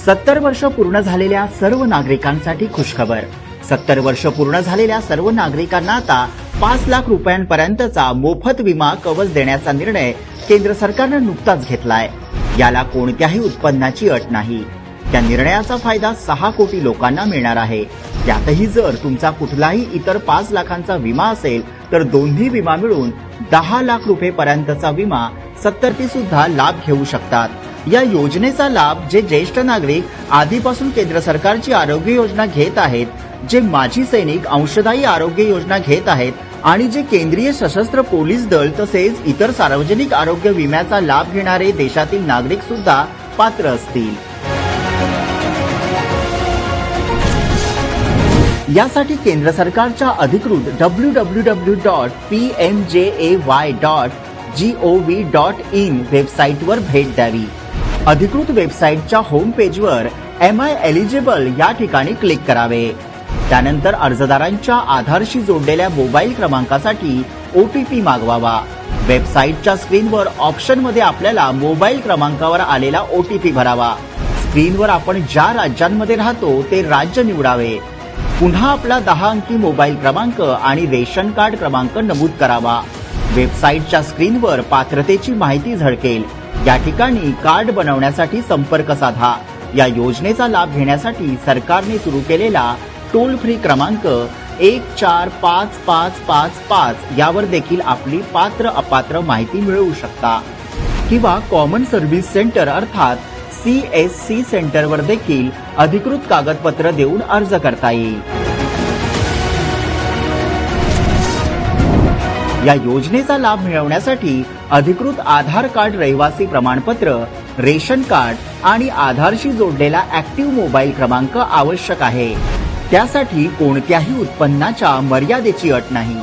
70 वर्ष पूर्ण झालेल्या सर्व नागरिकांसाठी खुशखबर। 70 वर्ष पूर्ण झालेल्या सर्व नागरिकांना आता 5 लाख रुपयांपर्यंतचा मोफत विमा कवच देण्याचा निर्णय केंद्र सरकारने नुकताच घेतलाय। याला कोणत्याही उत्पन्नाची अट नाही। त्या निर्णयाचा फायदा 6 कोटी लोकांना मिळणार आहे। त्यातही जर तुमचा कुठलाही इतर 5 लाखांचा विमा असेल तर दोन्ही विमा मिळून 10 लाख रुपयेपर्यंतचा विमा 70 सुद्धा लाभ घेऊ शकतात। या योजनेचा लाभ जे ज्येष्ठ नागरिक आधीपासून केंद्र सरकारची आरोग्य योजना घेत आहेत, जे माजी सैनिक अंशदायी आरोग्य योजना घेत आहेत आणि जे केंद्रीय सशस्त्र पोलीस दल तसेच इतर सार्वजनिक आरोग्य विम्याचा लाभ घेणारे देशातील नागरिक सुद्धा पात्र असतील। यासाठी केंद्र सरकारच्या अधिकृत www.pmjay.gov.in वेबसाईटवर भेट द्यावी। अधिकृत वेबसाईटच्या होम पेजवर एम आय एलिजिबल या ठिकाणी क्लिक करावे। त्यानंतर अर्जदारांच्या आधारशी जोडलेल्या मोबाईल क्रमांकासाठी OTP मागवावा। वेबसाईटच्या स्क्रीनवर ऑप्शनमध्ये आपल्याला मोबाईल क्रमांकावर आलेला OTP भरावा। स्क्रीनवर आपण ज्या राज्यांमध्ये राहतो ते राज्य निवडावे। पुन्हा आपला 10 अंकी मोबाईल क्रमांक आणि रेशन कार्ड क्रमांक नमूद करावा। वेबसाईटच्या स्क्रीनवर पात्रतेची माहिती झळकेल। या ठिकाणी कार्ड बनवण्यासाठी संपर्क साधा। या योजनेचा लाभ घेण्यासाठी सरकारने सुरू केलेला टोल फ्री क्रमांक 145555 यावर देखील आपली पात्र अपात्र माहिती मिळवू शकता किंवा कॉमन सर्व्हिस सेंटर अर्थात CSC सेंटरवर देखील अधिकृत कागदपत्र देऊन अर्ज करता येईल। या योजनेचा लाभ मिळवण्यासाठी अधिकृत आधार कार्ड, रहिवासी प्रमाणपत्र, रेशन कार्ड आणि आधारशी जोडलेला ऍक्टिव्ह मोबाईल क्रमांक आवश्यक आहे। त्यासाठी कोणत्याही उत्पन्नाच्या मर्यादेची अट नाही।